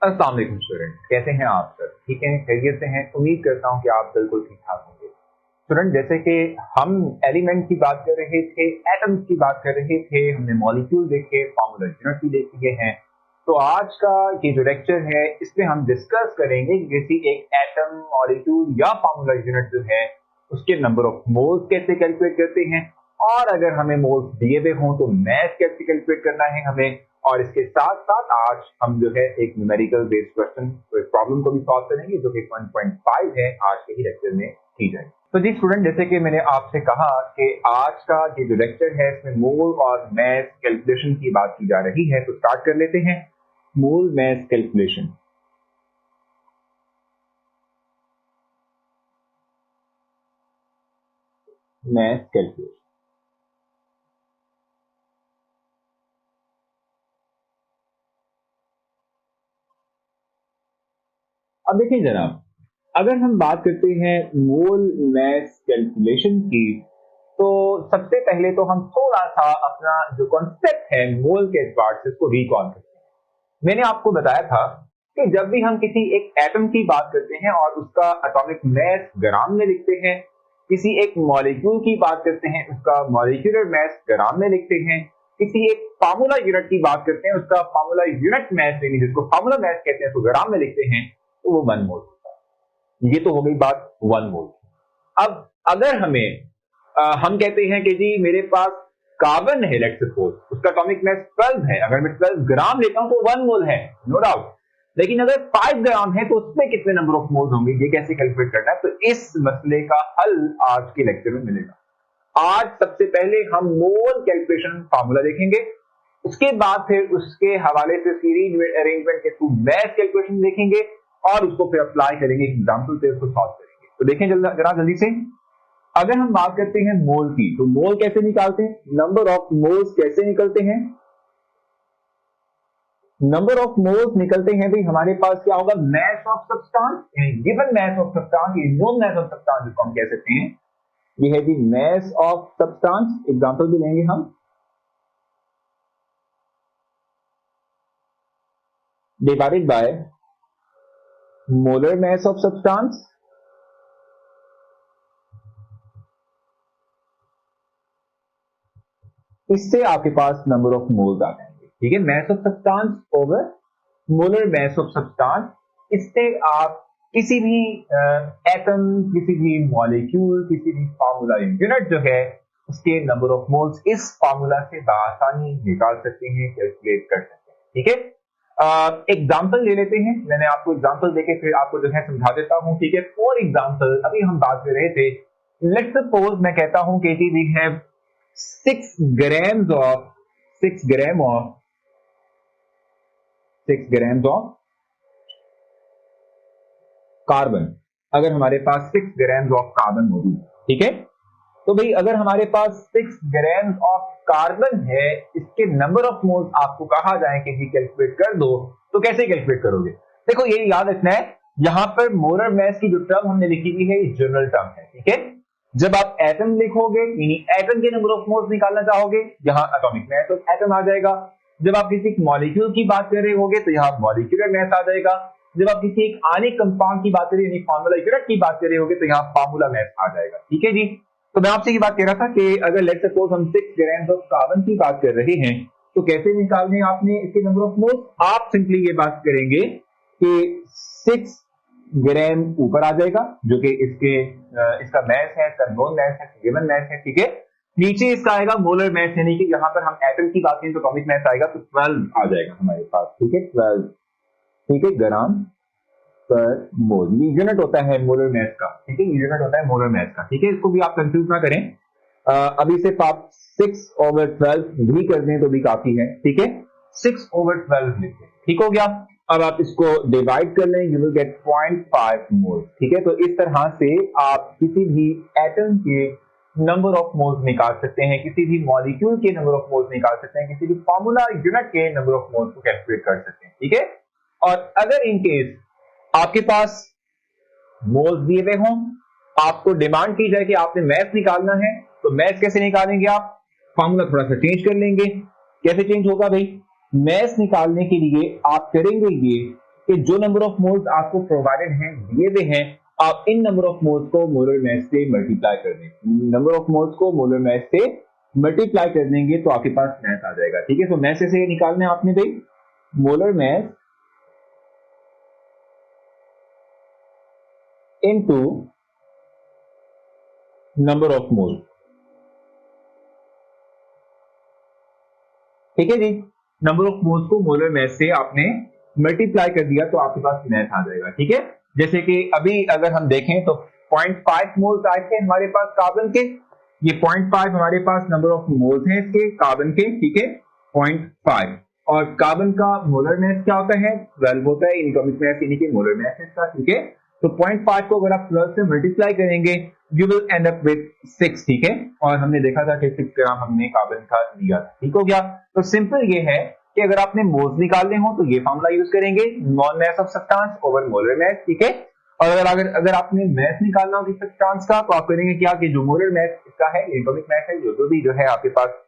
अस्सलाम वालेकुम स्टूडेंट, कैसे हैं आप सर? ठीक हैं, खैरियत से हैं? उम्मीद करता हूं कि आप बिल्कुल ठीक ठाक होंगे। स्टूडेंट, जैसे कि हम एलिमेंट की बात कर रहे थे, एटम्स की बात कर रहे थे, हमने मॉलिक्यूल देखे, फार्मूला यूनिट भी देख लिए हैं। तो आज का ये जो लेक्चर है इसमें हम डिस्कस करेंगे कि किसी एक एटम, मॉलिक्यूल या फार्मूला यूनिट जो है उसके नंबर ऑफ मोल्स कैसे कैलकुलेट करते हैं, और अगर हमें मोल्स दिए हुए हों तो मैथ कैसे कैलकुलेट करना है हमें। और इसके साथ साथ आज हम जो है एक न्यूमेरिकल बेस्ड क्वेश्चन प्रॉब्लम को भी सॉल्व करेंगे जो कि 1.5 है, आज के ही लेक्चर में की जाएगी। तो जी स्टूडेंट, जैसे कि मैंने आपसे कहा कि आज का ये जो लेक्चर है इसमें मोल और मैथ कैलकुलेशन की बात की जा रही है, तो स्टार्ट कर लेते हैं। मोल मैथ कैलकुलेशन। मैथ कैलकुलेशन अब देखिए जनाब, अगर हम बात करते हैं मोल मैथ कैलकुलेशन की, तो सबसे पहले तो हम थोड़ा सा अपना जो कॉन्सेप्ट है मोल के एतबार से इसको रिकॉल करते हैं। मैंने आपको बताया था कि जब भी हम किसी एक एटम की बात करते हैं और उसका एटॉमिक मास ग्राम में लिखते हैं, किसी एक मॉलिक्यूल की बात करते हैं उसका मॉलिक्यूलर मास ग्राम में लिखते हैं, किसी एक फार्मूला यूनिट की बात करते हैं उसका फार्मूला यूनिट मास यानी जिसको फार्मूला मास कहते हैं तो ग्राम में लिखते हैं, तो वो 1 मोल होता है। ये तो हो गई बात 1 मोल। अब अगर हम कहते हैं कि जी मेरे पास कार्बन है, लेट्स सपोज उसका एटॉमिक मास 12 है, अगर मैं 12 ग्राम लेता हूं तो 1 मोल है, नो डाउट। लेकिन अगर 5 ग्राम है तो उसमें कितने नंबर ऑफ मोल्स होंगे, ये कैसे कैलकुलेट करना है, तो इस मसले का हल आज के लेक्चर में मिलेगा। आज सबसे पहले हम मोल कैलकुलेशन फार्मूला देखेंगे, उसके बाद फिर उसके हवाले से सीरीज अरेंजमेंट के थ्रू मैथ कैलकुलेशन देखेंगे और उसको फिर अप्लाई करेंगे एग्जाम्पल पे, उसको सॉल्व करेंगे। तो देखें जरा जल्दी से, अगर हम बात करते हैं मोल की, तो मोल कैसे निकालते हैं, नंबर ऑफ मोल्स कैसे निकलते हैं। नंबर ऑफ मोल्स निकलते हैं भाई, हमारे पास क्या होगा, मास ऑफ सब्सटेंस, यानी गिवन मास ऑफ सब्सटेंस, ये नोन मास ऑफ सब्सटेंस जिसको हम कह सकते हैं, ये है जी मास ऑफ सब्सटेंस। एग्जांपल भी लेंगे हम, divided by molar mass of substance. इससे आपके पास नंबर ऑफ मोल्स आ जाएंगे। ठीक है, mass of substance over molar mass of substance. इससे आप किसी भी एटम, किसी भी मॉलिक्यूल, किसी भी फार्मूला यूनिट जो है उसके नंबर ऑफ मोल्स इस फार्मूला से आसानी निकाल सकते हैं, कैलकुलेट कर सकते हैं। ठीक है, एग्जाम्पल ले लेते हैं, मैंने आपको एग्जाम्पल देके फिर आपको जो है समझा देता हूं। ठीक है, फॉर एग्जाम्पल अभी हम बात कर रहे थे, लेट्स सपोज मैं कहता हूं कि we have 6 grams of 6 gram of 6 grams of carbon. अगर हमारे पास 6 grams of कार्बन मौजूद है, ठीक है, तो भाई अगर हमारे पास 6 grams of कार्बन है, इसके नंबर ऑफ मोल्स आपको कहा जाए कि जी कैलकुलेट कर दो, तो कैसे कैलकुलेट करोगे? देखो ये याद रखना है, यहां पर मोलर मास की जो टर्म हमने लिखी हुई है ये जनरल टर्म है। ठीक है, जब आप एटम लिखोगे यानी एटम के नंबर ऑफ मोल्स निकालना चाहोगे, यहां एटॉमिक मास ऑफ एटम आ जाएगा। जब आप किसी मॉलिक्यूल की बात कर रहे होगे तो यहां मॉलिक्यूलर मास आ जाएगा। जब आप किसी एक आनिक कंपाउंड की बात कर रहे हो, फार्मूला यूनिट की बात कर रहे होगे, तो यहां फार्मूला मास आ जाएगा। ठीक है जी, तो मैं आपसे ये बात कह रहा था कि अगर लेट्स सपोज हम 6 ग्राम ऑफ कार्बन की बात कर रहे हैं, तो कैसे निकालने आपने इसके नंबर ऑफ मोल्स? आप सिंपली ये बात करेंगे कि 6 ग्राम ऊपर आ जाएगा जो कि इसका मास है, इसका नोन मास है, गिवन मास है। ठीक है, नीचे इसका आएगा मोलर मास, यानी कि यहां पर हम एटम की बात करें तो एटॉमिक मास आएगा, तो 12 आ जाएगा हमारे पास। ठीक है, 12, ठीक है, ग्राम पर मोल, ये यूनिट होता है मोलर मास का। ठीक है, ये यूनिट होता है मोलर मास का। ठीक है, इसको भी आप कंफ्यूज ना करें। अभी सिर्फ आप 6/12 भी कर दें तो भी काफी है। ठीक है, 6/12 लिखते हैं, ठीक हो गया। अब आप इसको डिवाइड कर लें, यू विल गेट 0.5 मोल। ठीक है, तो इस तरह से आप किसी भी एटम के नंबर ऑफ मोल्स निकाल सकते हैं, किसी भी मॉलिक्यूल के नंबर ऑफ मोल्स निकाल सकते हैं, किसी भी फार्मूला यूनिट के नंबर ऑफ मोल्स को कैलकुलेट कर सकते हैं। ठीक है, और अगर इन केस आपके पास मोल्स दिए हुए हों, आपको डिमांड की जाए कि आपने मैथ निकालना है, तो मैथ कैसे निकालेंगे आप? फार्मूला थोड़ा सा चेंज कर लेंगे। कैसे चेंज होगा भाई? मैथ निकालने के लिए आप करेंगे ये कि जो नंबर ऑफ मोल्स आपको प्रोवाइडेड हैं, दिए हुए हैं, आप इन नंबर ऑफ मोल्स को मोलर मास से मल्टीप्लाई कर देंगे। नंबर ऑफ मोल्स को मोलर मास से मल्टीप्लाई कर देंगे तो आपके पास मास आ जाएगा। ठीक है, तो मास से निकालना है आपने भाई molar mass into number of mole. ठीक है जी, नंबर ऑफ मोल्स को मोलर मास से आपने मल्टीप्लाई कर दिया तो आपके पास मास आ जाएगा। ठीक है, जैसे कि अभी अगर हम देखें तो 0.5 मोल्स आए थे हमारे पास कार्बन के, ये 0.5 हमारे पास नंबर ऑफ मोल्स हैं इसके कार्बन के। ठीक है, 0.5 और कार्बन का मोलर मास क्या होता है 12 होता है, एटॉमिक मास यानी कि मोलर मास इसका। ठीक है, तो 0.5 को अगर आप 12 से मल्टीप्लाई करेंगे you will and up with 6। ठीक है, और हमने देखा था कि 6 ग्राम हमने कार्बन का लिया था। ठीक हो गया, तो सिंपल ये है कि अगर आपने मोल्स निकालने हो तो ये फॉर्मूला यूज करेंगे, mall mass of substance over molar mass. ठीक है, और अगर आपने मास निकालना हो किसी सब्सटेंस का तो आप करेंगे क्या कि जो मोलर मास इसका है, एटॉमिक मास है, जो भी जो है आपके पास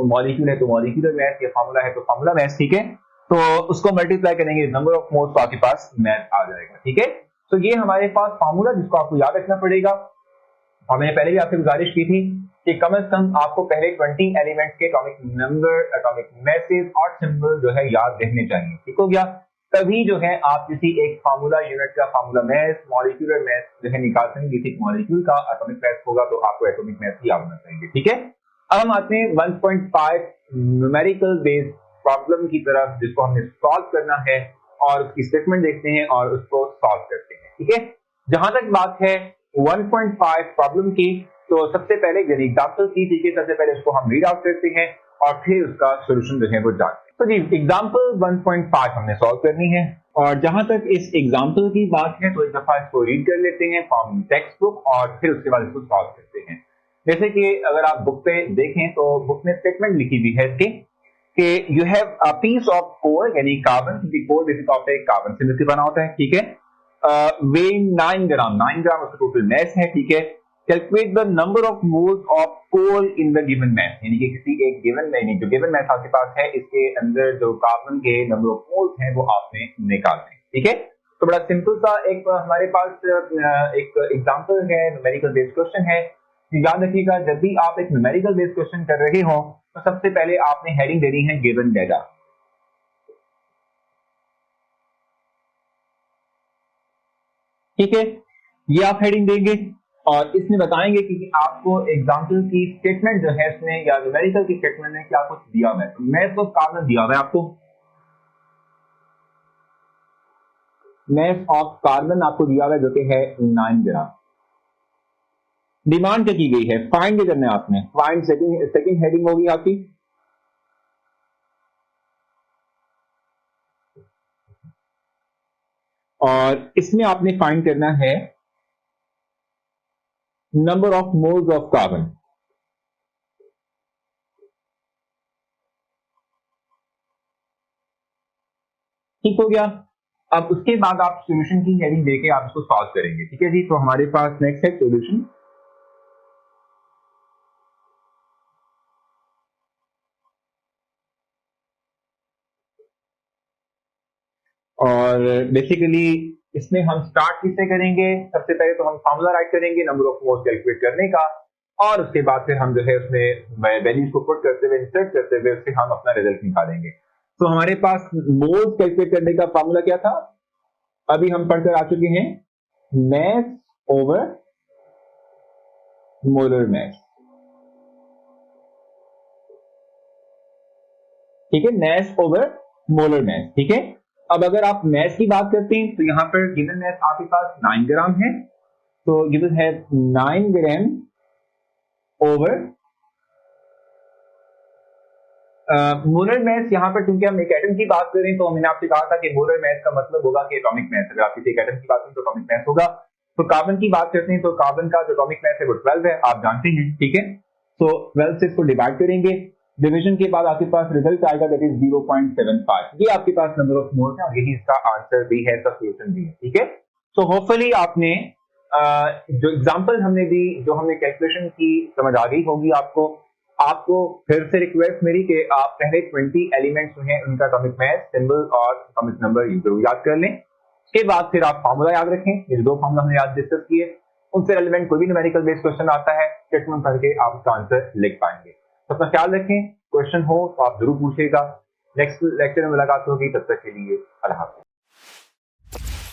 मॉलिक्यूल है तो मॉलिक्यूलर मास, या फार्मूला है तो फार्मूला मास। ठीक है, तो उसको मल्टीप्लाई करेंगे नंबर ऑफ मोल्स तो आपके पास मास आ जाएगा। ठीक है, तो ये हमारे पास फार्मूला जिसको आपको याद रखना पड़ेगा। और मैंने पहले भी आपसे गुजारिश की थी कि कम से कम आपको पहले 20 एलिमेंट्स के एटॉमिक नंबर, एटॉमिक मैसेज और सिंबल जो है याद रहने चाहिए। ठीक हो गया, तभी जो है आप किसी एक फार्मूला यूनिट का फार्मूला मास, मॉलिक्यूलर मास जो है निकाल सकेंगे। किसी मॉलिक्यूल का एटॉमिक मास होगा तो आपको एटॉमिक मास ही याद होना चाहिए। ठीक है, अब हम आते हैं 1.5 न्यूमेरिकल बेस्ड प्रॉब्लम की तरफ, जिसको हमने सॉल्व करना है और उसकी स्टेटमेंट देखते हैं और उसको सॉल्व करते हैं। ठीक है, जहां तक बात है 1.5 प्रॉब्लम की, तो सबसे पहले एग्जांपल की। ठीक है, सबसे पहले उसको हम रीड आउट करते हैं और फिर उसका सॉल्यूशन जो है वो जानते हैं। तो जी एग्जांपल 1.5 हमने सॉल्व करनी है, और जहां तक इस एग्जांपल की बात है तो एक दफा इसको रीड कर लेते हैं फ्रॉम टेक्स्ट बुक और फिर उसके बाद इसको सॉल्व करते हैं। जैसे कि अगर आप बुक पे देखें तो बुक में स्टेटमेंट लिखी हुई है इसकी कि you have a piece of coal, यानी कार्बन, क्योंकि कोर बेसिक ऑफ कार्बन से मिलकर बना होता है। ठीक है, वेइंग 9 ग्राम, 9 ग्राम उसका टोटल मास है। ठीक है, calculate the number of moles of coal in the given mass, यानी कि किसी एक गिवन यानी जो गिवन मास आपके पास है इसके अंदर जो कार्बन के नंबर ऑफ मोल्स हैं वो आपने निकालने। ठीक है, तो बड़ा सिंपल सा एक हमारे पास एक एग्जांपल है, न्यूमेरिकल बेस्ड क्वेश्चन है। याद रखिएगा जब भी आप एक न्यूमेरिकल बेस्ड क्वेश्चन कर रहे हो तो सबसे पहले आपने हेडिंग देनी है गिवन डेटा। ठीक है, ये आप हेडिंग देंगे और इसमें बताएंगे कि आपको एग्जांपल की स्टेटमेंट जो है इसमें या न्यूमेरिकल की स्टेटमेंट में क्या कुछ दिया हुआ है। तो मास ऑफ कार्बन दिया हुआ है आपको, मास ऑफ कार्बन आपको दिया हुआ है जो कि है 9 ग्राम। डिमांड क्या की गई है, फाइंड क्या करना है आपने, फाइंड सेकंड हेडिंग होगी आपकी और इसमें आपने फाइंड करना है number of moles of carbon. ठीक हो गया, अब उसके बाद आप सॉल्यूशन की हेडिंग देके आप इसको सॉल्व करेंगे। ठीक है जी, तो हमारे पास नेक्स्ट है सॉल्यूशन। और बेसिकली इसमें हम स्टार्ट किससे करेंगे, सबसे पहले तो हम फार्मूला राइट करेंगे नंबर ऑफ मोल्स कैलकुलेट करने का, और उसके बाद फिर हम जो है उसमें वैल्यूज को पुट करते हुए इंसर्ट करते हुए उससे हम अपना रिजल्ट निकालेंगे। तो हमारे पास मोल्स कैलकुलेट करने का फार्मूला क्या था, अभी हम पढ़कर आ चुके हैं, मास ओवर मोलर मास। ठीक है, मास ओवर मोलर मास। ठीक है, अब अगर आप मास की बात करते हैं तो यहां पर गिवन मास आपके पास 9 ग्राम है, तो गिवन है 9 ग्राम ओवर मोलर मास। यहां पर क्योंकि हम एक एटम की बात करें तो मैंने आपसे कहा था कि मोलर मास का मतलब होगा कि एटॉमिक मास। अगर आप किसी एक एटम की बात करें तो एटॉमिक मास होगा। तो कार्बन की बात करते हैं तो कार्बन का जो एटॉमिक मास है वो 12 है, आप जानते हैं। ठीक है, तो 12 से इसको डिवाइड करेंगे, डिवीजन के बाद आपके पास रिजल्ट आएगा दैट इज 0.75। ये आपके पास नंबर ऑफ मोल्स है और यही इसका आंसर भी है, इसका सॉल्यूशन भी है। ठीक है, तो होपफुली आपने जो एग्जांपल हमने दी, जो हमने कैलकुलेशन की, समझ आ गई होगी आपको। आपको फिर से रिक्वेस्ट मेरी कि आप पहले 20 एलिमेंट्स जो हैं उनका एटॉमिक मास, सिंबल और एटॉमिक नंबर जरूर याद कर लें। उसके बाद फिर आप फार्मूला याद रखें। ये दो फार्मूला हमने आज डिस्कस किए, उनसे रिलेवेंट कोई भी न्यूमेरिकल बेस्ड क्वेश्चन आता है, स्टेटमेंट करके आप उसका आंसर लिख पाएंगे। तो अपना ख्याल रखें, क्वेश्चन हो तो आप जरूर पूछिएगा। नेक्स्ट लेक्चर में मुलाकात होगी, तब तक के लिए अल्लाह हाफ़िज़।